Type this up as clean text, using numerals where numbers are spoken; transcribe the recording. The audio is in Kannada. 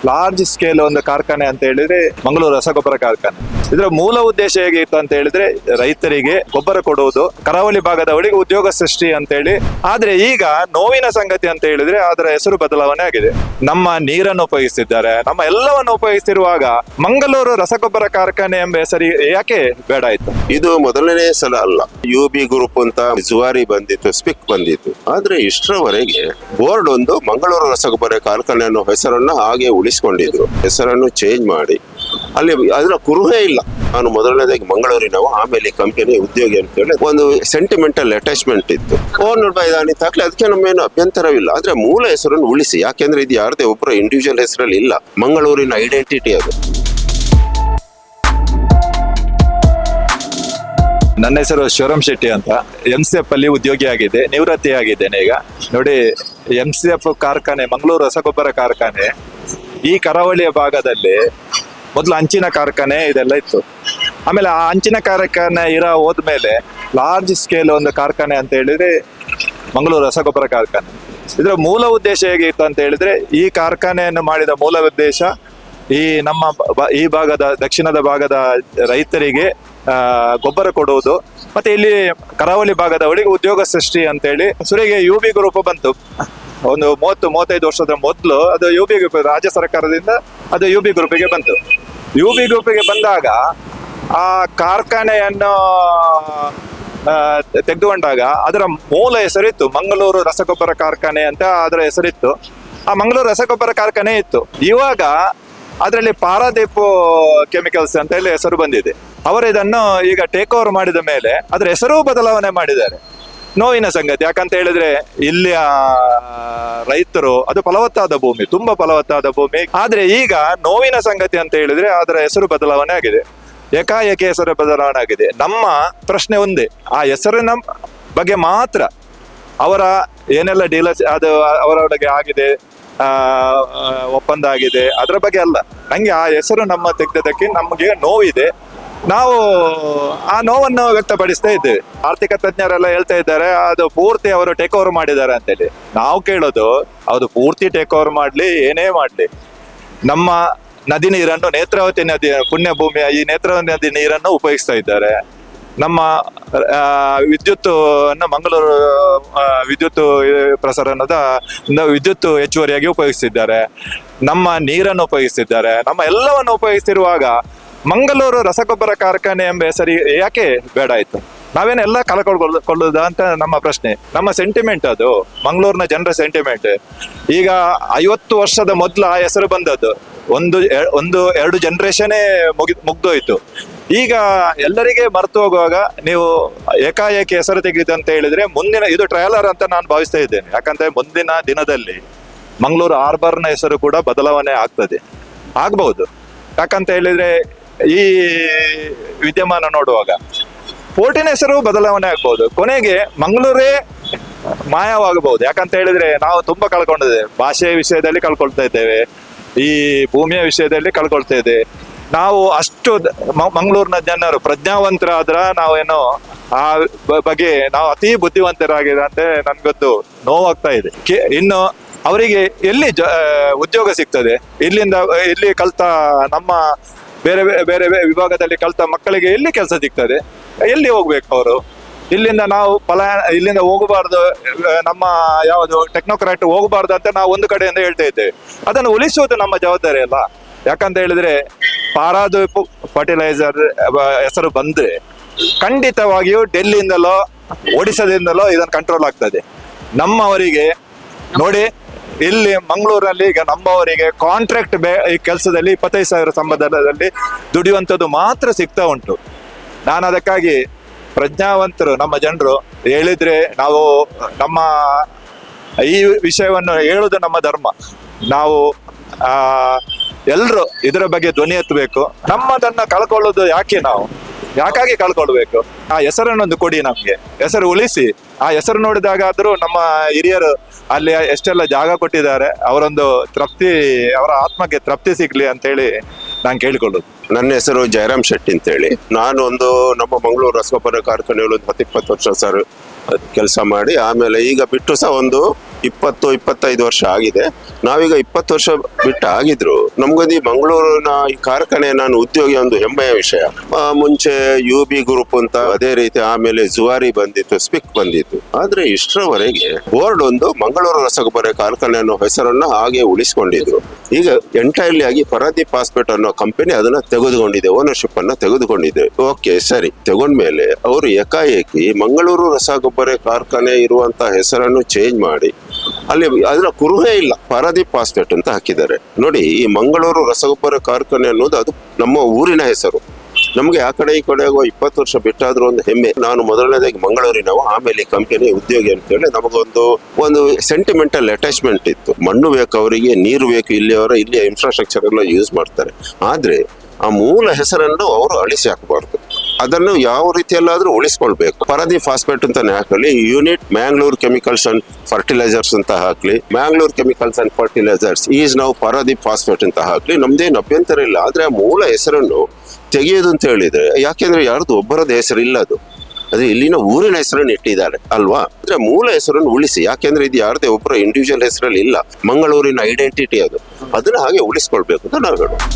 ಲಾರ್ಜ್ ಸ್ಕೇಲ್ ಒಂದು ಕಾರ್ಖಾನೆ ಅಂತ ಹೇಳಿದ್ರೆ ಮಂಗಳೂರು ರಸಗೊಬ್ಬರ ಕಾರ್ಖಾನೆ. ಇದರ ಮೂಲ ಉದ್ದೇಶ ಹೇಗಿತ್ತು ಅಂತ ಹೇಳಿದ್ರೆ ರೈತರಿಗೆ ಗೊಬ್ಬರ ಕೊಡುವುದು, ಕರಾವಳಿ ಭಾಗದವರಿಗೆ ಉದ್ಯೋಗ ಸೃಷ್ಟಿ ಅಂತ ಹೇಳಿ. ಆದ್ರೆ ಈಗ ನೋವಿನ ಸಂಗತಿ ಅಂತ ಹೇಳಿದ್ರೆ ಅದರ ಹೆಸರು ಬದಲಾವಣೆ ಆಗಿದೆ. ನಮ್ಮ ನೀರನ್ನು ಉಪಯೋಗಿಸಿದ್ದಾರೆ, ನಮ್ಮ ಎಲ್ಲವನ್ನು ಉಪಯೋಗಿಸಿರುವಾಗ ಮಂಗಳೂರು ರಸಗೊಬ್ಬರ ಕಾರ್ಖಾನೆ ಎಂಬ ಹೆಸರು ಯಾಕೆ ಬೇಡ ಆಯ್ತು? ಇದು ಮೊದಲನೇ ಸಲ ಅಲ್ಲ. UB ಗ್ರೂಪ್ ಅಂತ ಜುವಾರಿ ಬಂದಿತ್ತು, ಸ್ಪಿಕ್ ಬಂದಿತ್ತು. ಆದ್ರೆ ಇಷ್ಟರವರೆಗೆ ಬೋರ್ಡ್ ಒಂದು ಮಂಗಳೂರು ರಸಗೊಬ್ಬರ ಕಾರ್ಖಾನೆ ಅನ್ನೋ ಹೆಸರನ್ನ ಹಾಗೆ ಉಳಿಸಿಕೊಂಡಿದ್ರು. ಹೆಸರನ್ನು ಚೇಂಜ್ ಮಾಡಿ ಅಲ್ಲಿ ಅದರ ಕುರುಹೇ ಇಲ್ಲ. ನಾನು ಮೊದಲನೇದಾಗಿ ಮಂಗಳೂರಿನವ, ಆಮೇಲೆ ಕಂಪನಿ ಉದ್ಯೋಗಿ ಅಂತ ಹೇಳಿ ಒಂದು ಸೆಂಟಿಮೆಂಟಲ್ ಅಟ್ಯಾಚ್ಮೆಂಟ್ ಇತ್ತು. ಓನರ್ ಬೈದಾನಿ ತಾಕ್ಲಿ ಅದಕ್ಕೆ ನಮ್ಮೇನು ಅಭ್ಯಂತರವಿಲ್ಲ. ಆದ್ರೆ ಮೂಲ ಹೆಸರನ್ನು ಉಳಿಸಿ, ಯಾಕೆಂದ್ರೆ ಇದು ಯಾರದೇ ಒಬ್ಬರ ಇಂಡಿವಿಜುವಲ್ ಹೆಸರಲ್ಲಿ ಇಲ್ಲ, ಮಂಗಳೂರಿನ ಐಡೆಂಟಿಟಿ ಅದು. ನನ್ನ ಹೆಸರು ಶಿವರಾಮ್ ಶೆಟ್ಟಿ ಅಂತ. MCF ಅಲ್ಲಿ ಉದ್ಯೋಗಿ ಆಗಿದೆ, ನಿವೃತ್ತಿ ಆಗಿದ್ದೇನೆ ಈಗ. ನೋಡಿ, MCF ಕಾರ್ಖಾನೆ, ಮಂಗಳೂರು ರಸಗೊಬ್ಬರ ಕಾರ್ಖಾನೆ ಈ ಕರಾವಳಿಯ ಭಾಗದಲ್ಲಿ ಮೊದಲು ಹಂಚಿನ ಕಾರ್ಖಾನೆ ಇದೆಲ್ಲ ಇತ್ತು. ಆಮೇಲೆ ಆ ಹಂಚಿನ ಕಾರ್ಖಾನೆ ಹೋದ್ಮೇಲೆ ಲಾರ್ಜ್ ಸ್ಕೇಲ್ ಒಂದು ಕಾರ್ಖಾನೆ ಅಂತ ಹೇಳಿದ್ರೆ ಮಂಗಳೂರು ರಸಗೊಬ್ಬರ ಕಾರ್ಖಾನೆ. ಇದರ ಮೂಲ ಉದ್ದೇಶ ಹೇಗಿತ್ತು ಅಂತ ಹೇಳಿದ್ರೆ, ಈ ಕಾರ್ಖಾನೆಯನ್ನು ಮಾಡಿದ ಮೂಲ ಉದ್ದೇಶ ಈ ನಮ್ಮ ಈ ಭಾಗದ ದಕ್ಷಿಣದ ಭಾಗದ ರೈತರಿಗೆ ಗೊಬ್ಬರ ಕೊಡುವುದು, ಮತ್ತೆ ಇಲ್ಲಿ ಕರಾವಳಿ ಭಾಗದವರಿಗೆ ಉದ್ಯೋಗ ಸೃಷ್ಟಿ ಅಂತೇಳಿ. ಸುರಿಗೆ UB ಗ್ರೂಪ್ ಬಂತು ಒಂದು 30-35 ವರ್ಷದ ಮೊದಲು. ಅದು UB ಗ್ರೂಪ್ ರಾಜ್ಯ ಸರ್ಕಾರದಿಂದ ಅದು UB ಗ್ರೂಪಿಗೆ ಬಂತು. UB ಗ್ರೂಪಿಗೆ ಬಂದಾಗ ಆ ಕಾರ್ಖಾನೆಯನ್ನು ತೆಗೆದುಕೊಂಡಾಗ ಅದರ ಮೂಲ ಹೆಸರಿತ್ತು ಮಂಗಳೂರು ರಸಗೊಬ್ಬರ ಕಾರ್ಖಾನೆ ಅಂತ ಅದರ ಹೆಸರಿತ್ತು. ಆ ಮಂಗಳೂರು ರಸಗೊಬ್ಬರ ಕಾರ್ಖಾನೆ ಇತ್ತು. ಇವಾಗ ಅದರಲ್ಲಿ ಪಾರಾದೀಪ್ ಕೆಮಿಕಲ್ಸ್ ಅಂತ ಹೇಳಿ ಹೆಸರು ಬಂದಿದೆ. ಅವರು ಇದನ್ನು ಈಗ ಟೇಕ್ ಓವರ್ ಮಾಡಿದ ಮೇಲೆ ಅದರ ಹೆಸರು ಬದಲಾವಣೆ ಮಾಡಿದ್ದಾರೆ. ನೋವಿನ ಸಂಗತಿ. ಯಾಕಂತ ಹೇಳಿದ್ರೆ ಇಲ್ಲಿಯ ರೈತರು, ಅದು ಫಲವತ್ತಾದ ಭೂಮಿ, ತುಂಬಾ ಫಲವತ್ತಾದ ಭೂಮಿ. ಆದ್ರೆ ಈಗ ನೋವಿನ ಸಂಗತಿ ಅಂತ ಹೇಳಿದ್ರೆ ಅದರ ಹೆಸರು ಬದಲಾವಣೆ ಆಗಿದೆ. ಏಕಾಏಕಿ ಹೆಸರು ಬದಲಾವಣೆ ಆಗಿದೆ. ನಮ್ಮ ಪ್ರಶ್ನೆ ಒಂದೇ, ಆ ಹೆಸರಿನ ಬಗ್ಗೆ ಮಾತ್ರ. ಅವರ ಏನೆಲ್ಲ ಡೀಲರ್ಸ್ ಅದು ಅವರೊಳಗೆ ಆಗಿದೆ, ಒಪ್ಪಂದ ಆಗಿದೆ, ಅದರ ಬಗ್ಗೆ ಅಲ್ಲ. ನಂಗೆ ಆ ಹೆಸರು ನಮ್ಮ ತೆಗೆದಕ್ಕೆ ನಮಗೆ ನೋವಿದೆ. ನಾವು ಆ ನೋವನ್ನು ವ್ಯಕ್ತಪಡಿಸ್ತಾ ಇದ್ದೇವೆ. ಆರ್ಥಿಕ ತಜ್ಞರೆಲ್ಲ ಹೇಳ್ತಾ ಇದ್ದಾರೆ ಅದು ಪೂರ್ತಿ ಅವರು ಟೇಕ್ ಓವರ್ ಮಾಡಿದ್ದಾರೆ ಅಂತೇಳಿ. ನಾವು ಕೇಳೋದು, ಅದು ಪೂರ್ತಿ ಟೇಕ್ ಓವರ್ ಮಾಡ್ಲಿ, ಏನೇ ಮಾಡ್ಲಿ, ನಮ್ಮ ನದಿ ನೀರನ್ನು, ನೇತ್ರಾವತಿ ನದಿ ಪುಣ್ಯ ಭೂಮಿಯ ಈ ನೇತ್ರಾವತಿ ನದಿ ನೀರನ್ನು ಉಪಯೋಗಿಸ್ತಾ ಇದ್ದಾರೆ. ನಮ್ಮ ವಿದ್ಯುತ್ ಅನ್ನು ಮಂಗಳೂರು ವಿದ್ಯುತ್ ಪ್ರಸರಣದ ವಿದ್ಯುತ್ ಹೆಚ್ಚುವರಿಯಾಗಿ ಉಪಯೋಗಿಸ್ತಿದ್ದಾರೆ. ನಮ್ಮ ನೀರನ್ನು ಉಪಯೋಗಿಸ್ತಿದ್ದಾರೆ. ನಮ್ಮ ಎಲ್ಲವನ್ನು ಉಪಯೋಗಿಸ್ತಿರುವಾಗ ಮಂಗಳೂರು ರಸಗೊಬ್ಬರ ಕಾರ್ಖಾನೆ ಎಂಬ ಹೆಸರು ಯಾಕೆ ಬೇಡ ಆಯ್ತು? ನಾವೇನೆಲ್ಲ ಕಳ್ಕೊಳ್ಳೋದ ಅಂತ ನಮ್ಮ ಪ್ರಶ್ನೆ. ನಮ್ಮ ಸೆಂಟಿಮೆಂಟ್ ಅದು, ಮಂಗಳೂರಿನ ಜನರ ಸೆಂಟಿಮೆಂಟ್. ಈಗ 50 ವರ್ಷದ ಮೊದಲು ಆ ಹೆಸರು ಬಂದದ್ದು, ಒಂದು 2 ಜನರೇಷನ್ನೇ ಮುಗ್ದೋಯ್ತು. ಈಗ ಎಲ್ಲರಿಗೆ ಮರೆತು ಹೋಗುವಾಗ ನೀವು ಏಕಾಏಕಿ ಹೆಸರು ತೆಗೆದಂತ ಹೇಳಿದ್ರೆ ಮುಂದಿನ ಇದು ಟ್ರಯಲರ್ ಅಂತ ನಾನು ಭಾವಿಸ್ತಾ ಇದ್ದೇನೆ. ಯಾಕಂದ್ರೆ ಮುಂದಿನ ದಿನದಲ್ಲಿ ಮಂಗಳೂರು ಹಾರ್ಬರ್ನ ಹೆಸರು ಕೂಡ ಬದಲಾವಣೆ ಆಗ್ಬಹುದು. ಯಾಕಂತ ಹೇಳಿದ್ರೆ ಈ ವಿದ್ಯಮಾನ ನೋಡುವಾಗ ಪೋರ್ಟಿನ ಹೆಸರು ಬದಲಾವಣೆ ಆಗ್ಬಹುದು. ಕೊನೆಗೆ ಮಂಗಳೂರೇ ಮಾಯವಾಗಬಹುದು. ಯಾಕಂತ ಹೇಳಿದ್ರೆ ನಾವು ತುಂಬಾ ಕಳ್ಕೊಂಡಿದ್ದೇವೆ. ಭಾಷೆಯ ವಿಷಯದಲ್ಲಿ ಕಳ್ಕೊಳ್ತಾ ಇದ್ದೇವೆ, ಈ ಭೂಮಿಯ ವಿಷಯದಲ್ಲಿ ಕಳ್ಕೊಳ್ತಾ ಇದ್ದೇವೆ. ನಾವು ಅಷ್ಟು ಮಂಗಳೂರಿನ ಜನರು ಪ್ರಜ್ಞಾವಂತರಾದ್ರ ನಾವೇನೋ ಆ ಬಗ್ಗೆ ನಾವು ಅತಿ ಬುದ್ಧಿವಂತರಾಗಿದೆ ಅಂತ ನನ್ಗೊತ್ತು ನೋವಾಗ್ತಾ ಇದೆ. ಇನ್ನು ಅವರಿಗೆ ಎಲ್ಲಿ ಉದ್ಯೋಗ ಸಿಗ್ತದೆ? ಇಲ್ಲಿ ಕಲ್ತ ನಮ್ಮ ಬೇರೆ ಬೇರೆ ವಿಭಾಗದಲ್ಲಿ ಕಲ್ತ ಮಕ್ಕಳಿಗೆ ಎಲ್ಲಿ ಕೆಲಸ ಸಿಗ್ತದೆ? ಎಲ್ಲಿ ಹೋಗ್ಬೇಕು ಅವರು? ಇಲ್ಲಿಂದ ಹೋಗಬಾರ್ದು, ನಮ್ಮ ಯಾವುದು ಟೆಕ್ನೋಕ್ರಾಟ್ ಹೋಗಬಾರ್ದು ಅಂತ ನಾವು ಒಂದು ಕಡೆಯಿಂದ ಹೇಳ್ತಾ ಇದ್ದೇವೆ. ಅದನ್ನು ಉಳಿಸುವುದು ನಮ್ಮ ಜವಾಬ್ದಾರಿ ಅಲ್ಲ. ಯಾಕಂತ ಹೇಳಿದ್ರೆ ಪಾರಾದೀಪ್ ಫರ್ಟಿಲೈಸರ್ ಹೆಸರು ಬಂದ್ರೆ ಖಂಡಿತವಾಗಿಯೂ ಡೆಲ್ಲಿಯಿಂದಲೋ ಒಡಿಶಾದಿಂದಲೋ ಇದನ್ನು ಕಂಟ್ರೋಲ್ ಆಗ್ತದೆ. ನಮ್ಮವರಿಗೆ ನೋಡಿ, ಇಲ್ಲಿ ಮಂಗಳೂರಲ್ಲಿ ಈಗ ನಮ್ಮವರಿಗೆ ಕಾಂಟ್ರಾಕ್ಟ್ ಈ ಕೆಲಸದಲ್ಲಿ 25,000 ಸಂಬಳದಲ್ಲಿ ದುಡಿಯುವಂಥದ್ದು ಮಾತ್ರ ಸಿಗ್ತಾ ಉಂಟು. ನಾನು ಅದಕ್ಕಾಗಿ ಪ್ರಜ್ಞಾವಂತರು ನಮ್ಮ ಜನರು ಹೇಳಿದ್ರೆ ನಾವು ನಮ್ಮ ಈ ವಿಷಯವನ್ನು ಹೇಳುವುದು ನಮ್ಮ ಧರ್ಮ. ನಾವು ಎಲ್ಲರೂ ಇದರ ಬಗ್ಗೆ ಧ್ವನಿ ಎತ್ತಬೇಕು. ನಮ್ಮದನ್ನ ಕಳ್ಕೊಳ್ಳೋದು ಯಾಕಾಗಿ ಕಳ್ಕೊಳ್ಬೇಕು? ಆ ಹೆಸರನ್ನೊಂದು ಕೊಡಿ, ನಮ್ಗೆ ಹೆಸರು ಉಳಿಸಿ. ಆ ಹೆಸರು ನೋಡಿದಾಗ ಆದ್ರೂ ನಮ್ಮ ಹಿರಿಯರು ಅಲ್ಲಿ ಎಷ್ಟೆಲ್ಲ ಜಾಗ ಕೊಟ್ಟಿದ್ದಾರೆ, ಅವರೊಂದು ತೃಪ್ತಿ, ಅವರ ಆತ್ಮಕ್ಕೆ ತೃಪ್ತಿ ಸಿಗ್ಲಿ ಅಂತೇಳಿ ನಾನು ಕೇಳಿಕೊಳ್ಳೋದು. ನನ್ನ ಹೆಸರು ಜಯರಾಮ್ ಶೆಟ್ಟಿ ಅಂತೇಳಿ. ನಾನು ನಮ್ಮ ಮಂಗಳೂರು ರಸಗೊಬ್ಬರ ಕಾರ್ಖಾನೆಯಲ್ಲಿ 10-20 ವರ್ಷ ಸರ್ ಕೆಲಸ ಮಾಡಿ ಆಮೇಲೆ ಈಗ ಬಿಟ್ಟು ಸಹ ಒಂದು 20-25 ವರ್ಷ ಆಗಿದೆ. ನಾವೀಗ 20 ವರ್ಷ ಬಿಟ್ಟು ಆಗಿದ್ರು ನಮ್ಗೊಂದು ಈ ಮಂಗಳೂರಿನ ಈ ಕಾರ್ಖಾನೆ ನಾನು ಉದ್ಯೋಗಿ ಒಂದು ಹೆಮ್ಮೆಯ ವಿಷಯ. ಮುಂಚೆ UB ಗ್ರೂಪ್ ಅಂತ, ಅದೇ ರೀತಿ ಆಮೇಲೆ ಜುವಾರಿ ಬಂದಿತ್ತು, ಸ್ಪಿಕ್ ಬಂದಿತ್ತು. ಆದ್ರೆ ಇಷ್ಟರವರೆಗೆ ಬೋರ್ಡ್ ಒಂದು ಮಂಗಳೂರು ರಸಗೊಬ್ಬರ ಕಾರ್ಖಾನೆ ಅನ್ನೋ ಹೆಸರನ್ನ ಹಾಗೆ ಉಳಿಸಿಕೊಂಡಿದ್ರು. ಈಗ ಎಂಟೈರ್ಲಿ ಆಗಿ ಪರಾದೀಪ್ ಫಾಸ್ಫೇಟ್ ಅನ್ನೋ ಕಂಪನಿ ಅದನ್ನ ತೆಗೆದುಕೊಂಡಿದೆ, ಓನರ್ಶಿಪ್ ಅನ್ನ ತೆಗೆದುಕೊಂಡಿದೆ. ಓಕೆ ಸರಿ, ತಗೊಂಡ್ಮೇಲೆ ಅವರು ಏಕಾಏಕಿ ಮಂಗಳೂರು ರಸಗೊಬ್ಬರ ಕಾರ್ಖಾನೆ ಇರುವಂತ ಹೆಸರನ್ನು ಚೇಂಜ್ ಮಾಡಿ ಅಲ್ಲಿ ಅದರ ಕುರುಹೇ ಇಲ್ಲ, ಪಾರಾದೀಪ್ ಫಾಸ್ಫೇಟ್ ಅಂತ ಹಾಕಿದ್ದಾರೆ. ನೋಡಿ, ಈ ಮಂಗಳೂರು ರಸಗೊಬ್ಬರ ಕಾರ್ಖಾನೆ ಅನ್ನೋದು ಅದು ನಮ್ಮ ಊರಿನ ಹೆಸರು. ನಮಗೆ ಆ ಕಡೆ ಈ ಕಡೆ 20 ವರ್ಷ ಬಿಟ್ಟಾದ್ರೂ ಒಂದು ಹೆಮ್ಮೆ. ನಾನು ಮೊದಲನೇದಾಗಿ ಮಂಗಳೂರಿನವ, ಆಮೇಲೆ ಈ ಕಂಪನಿ ಉದ್ಯೋಗಿ ಅಂತೇಳಿ ನಮಗೊಂದು ಸೆಂಟಿಮೆಂಟಲ್ ಅಟ್ಯಾಚ್ಮೆಂಟ್ ಇತ್ತು. ಮಣ್ಣು ಬೇಕು ಅವರಿಗೆ, ನೀರು ಬೇಕು, ಇಲ್ಲಿ ಇನ್ಫ್ರಾಸ್ಟ್ರಕ್ಚರ್ ಎಲ್ಲ ಯೂಸ್ ಮಾಡ್ತಾರೆ. ಆದ್ರೆ ಆ ಮೂಲ ಹೆಸರನ್ನು ಅವರು ಅಳಿಸಿ ಹಾಕಬಾರ್ದು, ಅದನ್ನು ಯಾವ ರೀತಿಯಲ್ಲಾದ್ರೂ ಉಳಿಸ್ಕೊಳ್ಬೇಕು. ಪಾರಾದೀಪ್ ಫಾಸ್ಫೇಟ್ ಅಂತಾನೆ ಹಾಕಲಿ, unit Mangalore chemicals and fertilisers ಅಂತ ಹಾಕ್ಲಿ, Mangalore chemicals and fertilisers is ನಾವು ಪಾರಾದೀಪ್ ಫಾಸ್ಫೇಟ್ ಅಂತ ಹಾಕ್ಲಿ, ನಮ್ದೇನು ಅಭ್ಯಂತರ ಇಲ್ಲ. ಆದ್ರೆ ಆ ಮೂಲ ಹೆಸರನ್ನು ತೆಗೆಯೋದು ಅಂತ ಹೇಳಿದ್ರೆ, ಯಾಕೆಂದ್ರೆ ಯಾರ್ದು ಒಬ್ಬರದ ಹೆಸರು ಇಲ್ಲ, ಅದು ಇಲ್ಲಿನ ಊರಿನ ಹೆಸರನ್ನು ಇಟ್ಟಿದ್ದಾರೆ ಅಲ್ವಾ. ಅಂದ್ರೆ ಮೂಲ ಹೆಸರನ್ನು ಉಳಿಸಿ, ಯಾಕೆಂದ್ರೆ ಇದು ಯಾರದೇ ಒಬ್ಬರ ಇಂಡಿವಿಜುವಲ್ ಹೆಸರಲ್ಲಿ ಇಲ್ಲ, ಮಂಗಳೂರಿನ ಐಡೆಂಟಿಟಿ ಅದು, ಅದನ್ನ ಹಾಗೆ ಉಳಿಸ್ಕೊಳ್ಬೇಕು ಅಂತ ನಾವು ಹೇಳೋದು.